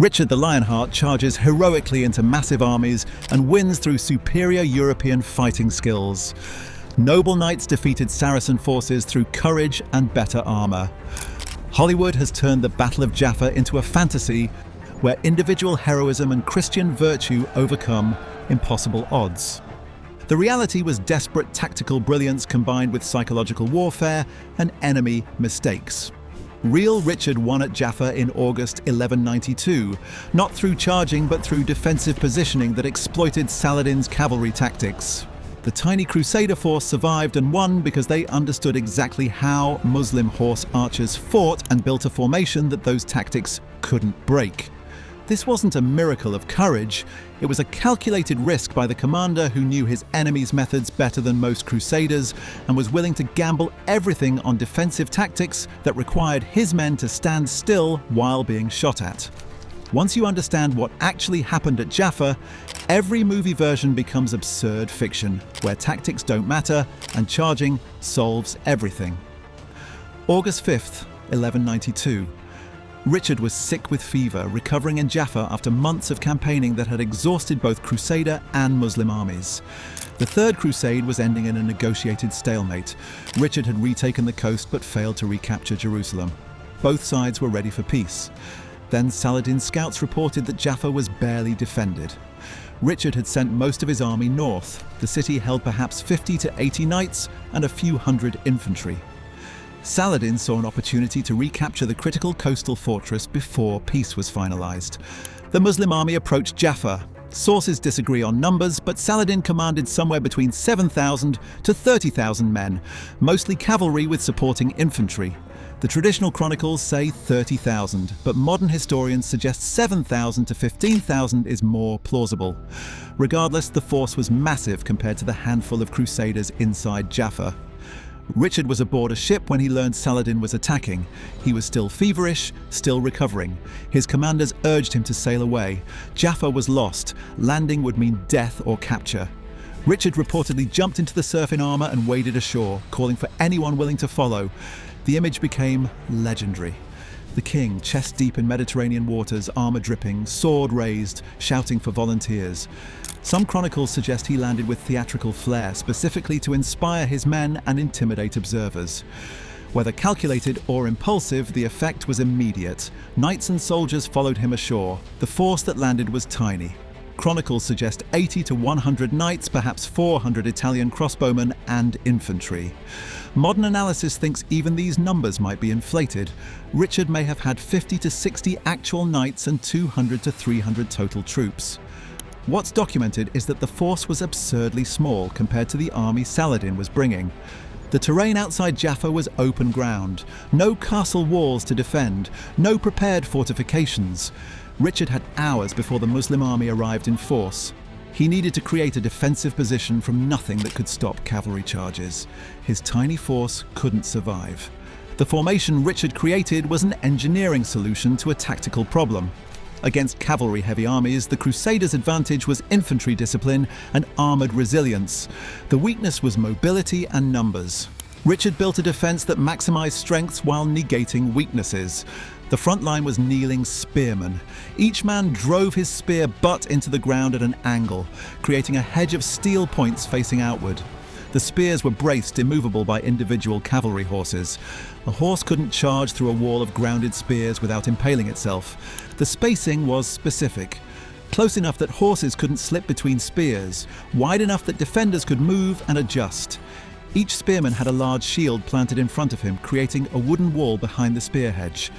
Richard the Lionheart charges heroically into massive armies and wins through superior European fighting skills. Noble knights defeated Saracen forces through courage and better armor. Hollywood has turned the Battle of Jaffa into a fantasy where individual heroism and Christian virtue overcome impossible odds. The reality was desperate tactical brilliance combined with psychological warfare and enemy mistakes. Real Richard won at Jaffa in August 1192, not through charging but through defensive positioning that exploited Saladin's cavalry tactics. The tiny crusader force survived and won because they understood exactly how Muslim horse archers fought and built a formation that those tactics couldn't break. This wasn't a miracle of courage, it was a calculated risk by the commander who knew his enemy's methods better than most crusaders and was willing to gamble everything on defensive tactics that required his men to stand still while being shot at. Once you understand what actually happened at Jaffa, every movie version becomes absurd fiction, where tactics don't matter and charging solves everything. August 5th, 1192. Richard was sick with fever, recovering in Jaffa after months of campaigning that had exhausted both Crusader and Muslim armies. The Third Crusade was ending in a negotiated stalemate. Richard had retaken the coast but failed to recapture Jerusalem. Both sides were ready for peace. Then Saladin's scouts reported that Jaffa was barely defended. Richard had sent most of his army north. The city held perhaps 50 to 80 knights and a few hundred infantry. Saladin saw an opportunity to recapture the critical coastal fortress before peace was finalized. The Muslim army approached Jaffa. Sources disagree on numbers, but Saladin commanded somewhere between 7,000 to 30,000 men, mostly cavalry with supporting infantry. The traditional chronicles say 30,000, but modern historians suggest 7,000 to 15,000 is more plausible. Regardless, the force was massive compared to the handful of crusaders inside Jaffa. Richard was aboard a ship when he learned Saladin was attacking. He was still feverish, still recovering. His commanders urged him to sail away. Jaffa was lost. Landing would mean death or capture. Richard reportedly jumped into the surf in armor and waded ashore, calling for anyone willing to follow. The image became legendary. The king, chest deep in Mediterranean waters, armor dripping, sword raised, shouting for volunteers. Some chronicles suggest he landed with theatrical flair, specifically to inspire his men and intimidate observers. Whether calculated or impulsive, the effect was immediate. Knights and soldiers followed him ashore. The force that landed was tiny. Chronicles suggest 80 to 100 knights, perhaps 400 Italian crossbowmen and infantry. Modern analysis thinks even these numbers might be inflated. Richard may have had 50 to 60 actual knights and 200 to 300 total troops. What's documented is that the force was absurdly small compared to the army Saladin was bringing. The terrain outside Jaffa was open ground, no castle walls to defend, no prepared fortifications. Richard had hours before the Muslim army arrived in force. He needed to create a defensive position from nothing that could stop cavalry charges. His tiny force couldn't survive. The formation Richard created was an engineering solution to a tactical problem. Against cavalry-heavy armies, the Crusaders' advantage was infantry discipline and armoured resilience. The weakness was mobility and numbers. Richard built a defence that maximised strengths while negating weaknesses. The front line was kneeling spearmen. Each man drove his spear butt into the ground at an angle, creating a hedge of steel points facing outward. The spears were braced immovable by individual cavalry horses. A horse couldn't charge through a wall of grounded spears without impaling itself. The spacing was specific. Close enough that horses couldn't slip between spears, wide enough that defenders could move and adjust. Each spearman had a large shield planted in front of him, creating a wooden wall behind the spear hedge.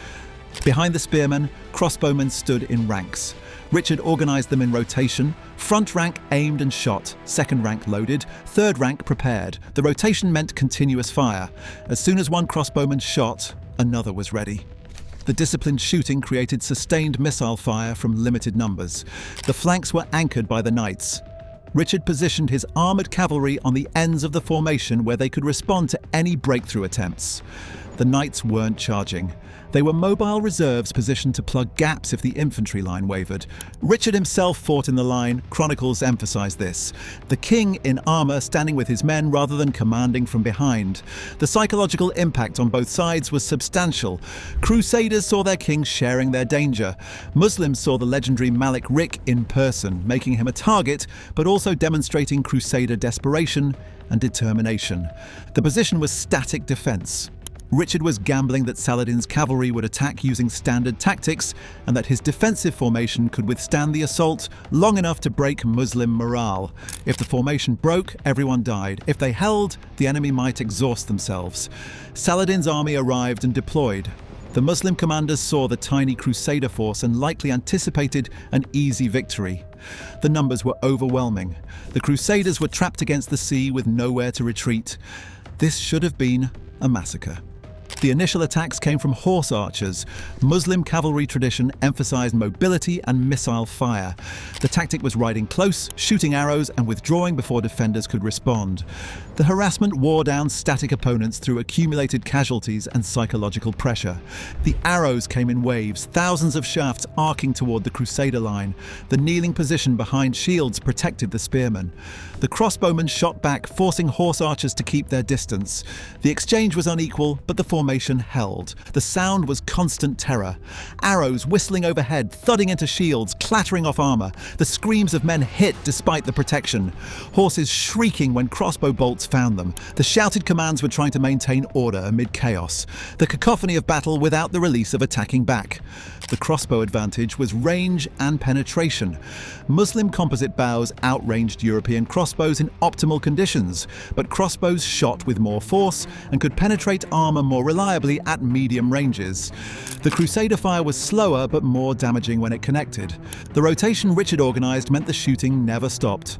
Behind the spearmen, crossbowmen stood in ranks. Richard organised them in rotation. Front rank aimed and shot, second rank loaded, third rank prepared. The rotation meant continuous fire. As soon as one crossbowman shot, another was ready. The disciplined shooting created sustained missile fire from limited numbers. The flanks were anchored by the knights. Richard positioned his armoured cavalry on the ends of the formation where they could respond to any breakthrough attempts. The knights weren't charging. They were mobile reserves positioned to plug gaps if the infantry line wavered. Richard himself fought in the line. Chronicles emphasize this. The king in armor standing with his men rather than commanding from behind. The psychological impact on both sides was substantial. Crusaders saw their king sharing their danger. Muslims saw the legendary Malik Rik in person, making him a target, but also demonstrating crusader desperation and determination. The position was static defense. Richard was gambling that Saladin's cavalry would attack using standard tactics and that his defensive formation could withstand the assault long enough to break Muslim morale. If the formation broke, everyone died. If they held, the enemy might exhaust themselves. Saladin's army arrived and deployed. The Muslim commanders saw the tiny crusader force and likely anticipated an easy victory. The numbers were overwhelming. The crusaders were trapped against the sea with nowhere to retreat. This should have been a massacre. The initial attacks came from horse archers. Muslim cavalry tradition emphasized mobility and missile fire. The tactic was riding close, shooting arrows, and withdrawing before defenders could respond. The harassment wore down static opponents through accumulated casualties and psychological pressure. The arrows came in waves, thousands of shafts arcing toward the crusader line. The kneeling position behind shields protected the spearmen. The crossbowmen shot back, forcing horse archers to keep their distance. The exchange was unequal, but the formation held. The sound was constant terror. Arrows whistling overhead, thudding into shields, clattering off armor. The screams of men hit despite the protection. Horses shrieking when crossbow bolts found them. The shouted commands were trying to maintain order amid chaos. The cacophony of battle without the release of attacking back. The crossbow advantage was range and penetration. Muslim composite bows outranged European crossbows in optimal conditions, but crossbows shot with more force and could penetrate armor more reliably at medium ranges. The crusader fire was slower but more damaging when it connected. The rotation Richard organized meant the shooting never stopped.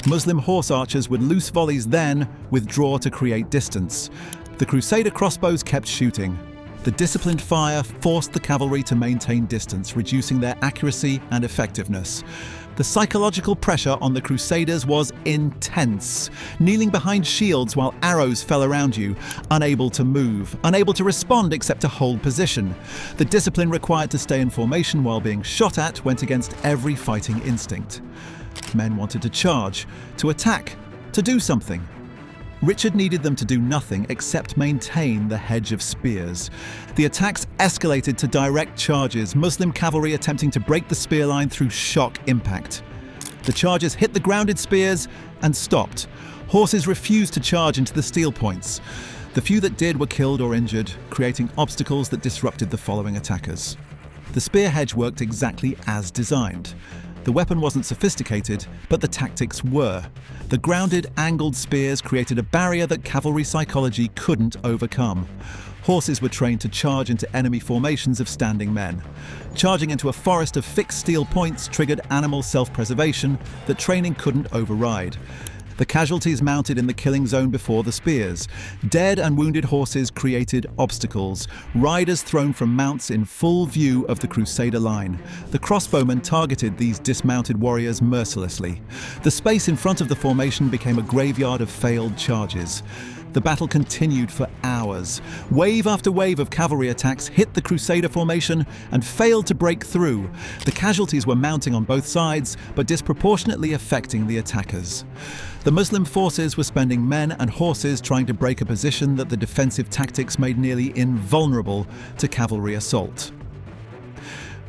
Muslim horse archers would loose volleys, then withdraw to create distance. The crusader crossbows kept shooting. The disciplined fire forced the cavalry to maintain distance, reducing their accuracy and effectiveness. The psychological pressure on the crusaders was intense, kneeling behind shields while arrows fell around you, unable to move, unable to respond except to hold position. The discipline required to stay in formation while being shot at went against every fighting instinct. Men wanted to charge, to attack, to do something. Richard needed them to do nothing except maintain the hedge of spears. The attacks escalated to direct charges, Muslim cavalry attempting to break the spear line through shock impact. The charges hit the grounded spears and stopped. Horses refused to charge into the steel points. The few that did were killed or injured, creating obstacles that disrupted the following attackers. The spear hedge worked exactly as designed. The weapon wasn't sophisticated, but the tactics were. The grounded, angled spears created a barrier that cavalry psychology couldn't overcome. Horses were trained to charge into enemy formations of standing men. Charging into a forest of fixed steel points triggered animal self-preservation that training couldn't override. The casualties mounted in the killing zone before the spears. Dead and wounded horses created obstacles. Riders thrown from mounts in full view of the crusader line. The crossbowmen targeted these dismounted warriors mercilessly. The space in front of the formation became a graveyard of failed charges. The battle continued for hours. Wave after wave of cavalry attacks hit the crusader formation and failed to break through. The casualties were mounting on both sides, but disproportionately affecting the attackers. The Muslim forces were spending men and horses trying to break a position that the defensive tactics made nearly invulnerable to cavalry assault.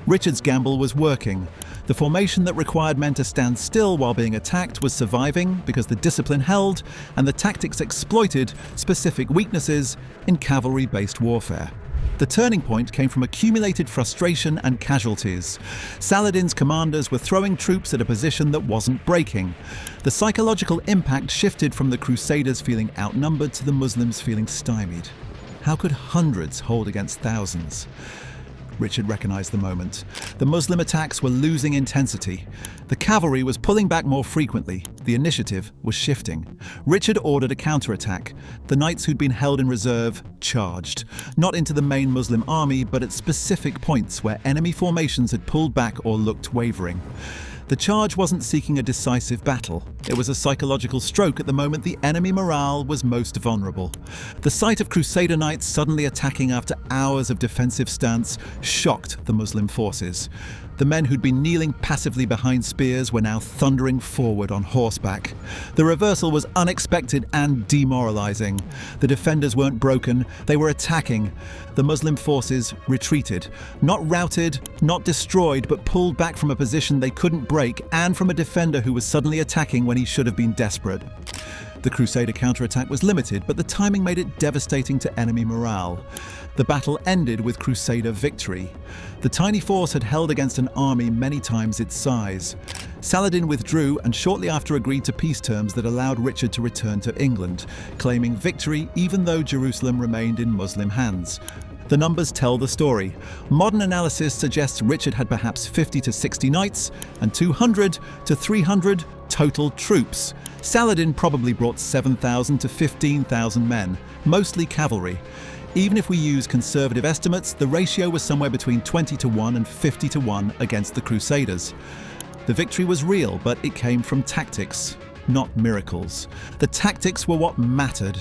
Richard's gamble was working. The formation that required men to stand still while being attacked was surviving because the discipline held and the tactics exploited specific weaknesses in cavalry-based warfare. The turning point came from accumulated frustration and casualties. Saladin's commanders were throwing troops at a position that wasn't breaking. The psychological impact shifted from the Crusaders feeling outnumbered to the Muslims feeling stymied. How could hundreds hold against thousands? Richard recognized the moment. The Muslim attacks were losing intensity. The cavalry was pulling back more frequently. The initiative was shifting. Richard ordered a counterattack. The knights who'd been held in reserve charged, not into the main Muslim army, but at specific points where enemy formations had pulled back or looked wavering. The charge wasn't seeking a decisive battle. It was a psychological stroke at the moment the enemy morale was most vulnerable. The sight of Crusader knights suddenly attacking after hours of defensive stance shocked the Muslim forces. The men who'd been kneeling passively behind spears were now thundering forward on horseback. The reversal was unexpected and demoralizing. The defenders weren't broken, they were attacking. The Muslim forces retreated, not routed, not destroyed, but pulled back from a position they couldn't break and from a defender who was suddenly attacking when he should have been desperate. The Crusader counterattack was limited, but the timing made it devastating to enemy morale. The battle ended with Crusader victory. The tiny force had held against an army many times its size. Saladin withdrew and shortly after agreed to peace terms that allowed Richard to return to England, claiming victory even though Jerusalem remained in Muslim hands. The numbers tell the story. Modern analysis suggests Richard had perhaps 50 to 60 knights and 200 to 300 total troops. Saladin probably brought 7,000 to 15,000 men, mostly cavalry. Even if we use conservative estimates, the ratio was somewhere between 20 to 1 and 50 to 1 against the Crusaders. The victory was real, but it came from tactics, not miracles. The tactics were what mattered.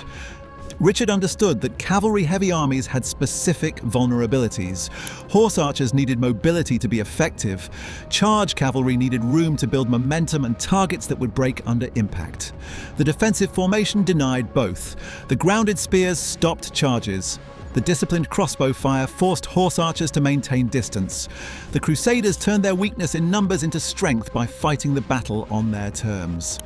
Richard understood that cavalry-heavy armies had specific vulnerabilities. Horse archers needed mobility to be effective. Charge cavalry needed room to build momentum and targets that would break under impact. The defensive formation denied both. The grounded spears stopped charges. The disciplined crossbow fire forced horse archers to maintain distance. The Crusaders turned their weakness in numbers into strength by fighting the battle on their terms.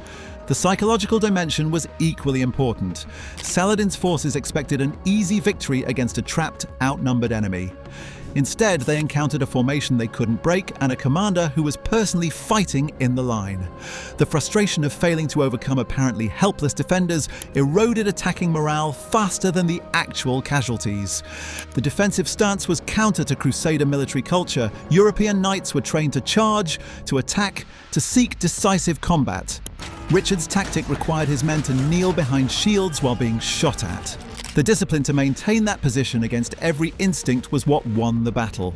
The psychological dimension was equally important. Saladin's forces expected an easy victory against a trapped, outnumbered enemy. Instead, they encountered a formation they couldn't break and a commander who was personally fighting in the line. The frustration of failing to overcome apparently helpless defenders eroded attacking morale faster than the actual casualties. The defensive stance was counter to Crusader military culture. European knights were trained to charge, to attack, to seek decisive combat. Richard's tactic required his men to kneel behind shields while being shot at. The discipline to maintain that position against every instinct was what won the battle.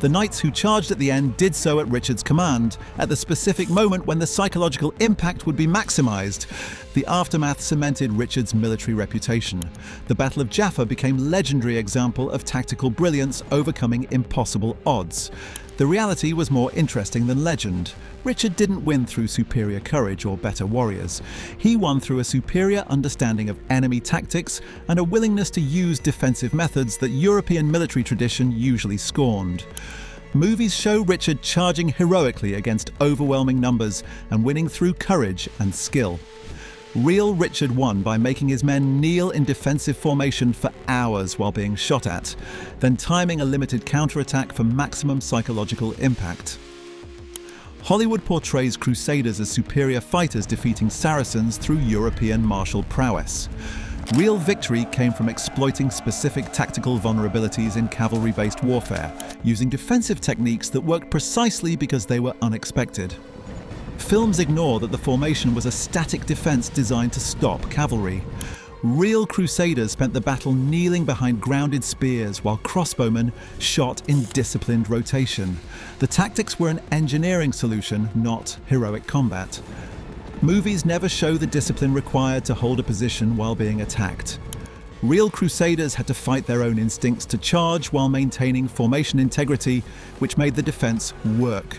The knights who charged at the end did so at Richard's command, at the specific moment when the psychological impact would be maximized. The aftermath cemented Richard's military reputation. The Battle of Jaffa became a legendary example of tactical brilliance overcoming impossible odds. The reality was more interesting than legend. Richard didn't win through superior courage or better warriors. He won through a superior understanding of enemy tactics and a willingness to use defensive methods that European military tradition usually scorned. Movies show Richard charging heroically against overwhelming numbers and winning through courage and skill. Real Richard won by making his men kneel in defensive formation for hours while being shot at, then timing a limited counterattack for maximum psychological impact. Hollywood portrays Crusaders as superior fighters defeating Saracens through European martial prowess. Real victory came from exploiting specific tactical vulnerabilities in cavalry-based warfare, using defensive techniques that worked precisely because they were unexpected. Films ignore that the formation was a static defense designed to stop cavalry. Real Crusaders spent the battle kneeling behind grounded spears while crossbowmen shot in disciplined rotation. The tactics were an engineering solution, not heroic combat. Movies never show the discipline required to hold a position while being attacked. Real Crusaders had to fight their own instincts to charge while maintaining formation integrity, which made the defense work.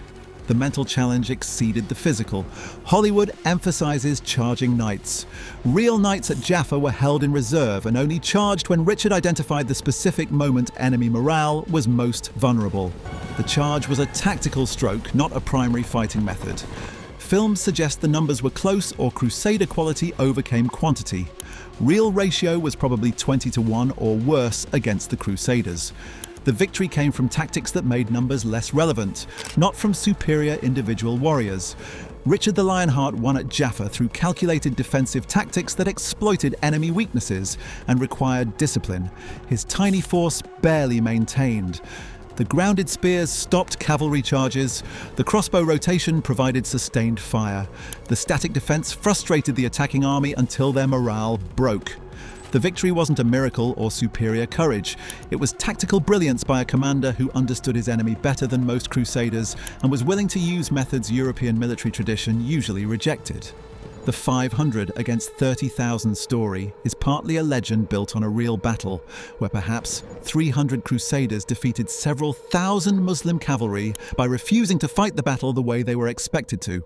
The mental challenge exceeded the physical. Hollywood emphasizes charging knights. Real knights at Jaffa were held in reserve and only charged when Richard identified the specific moment enemy morale was most vulnerable. The charge was a tactical stroke, not a primary fighting method. Films suggest the numbers were close or Crusader quality overcame quantity. Real ratio was probably 20 to 1 or worse against the Crusaders. The victory came from tactics that made numbers less relevant, not from superior individual warriors. Richard the Lionheart won at Jaffa through calculated defensive tactics that exploited enemy weaknesses and required discipline. His tiny force barely maintained. The grounded spears stopped cavalry charges. The crossbow rotation provided sustained fire. The static defense frustrated the attacking army until their morale broke. The victory wasn't a miracle or superior courage. It was tactical brilliance by a commander who understood his enemy better than most crusaders and was willing to use methods European military tradition usually rejected. The 500 against 30,000 story is partly a legend built on a real battle, where perhaps 300 crusaders defeated several thousand Muslim cavalry by refusing to fight the battle the way they were expected to.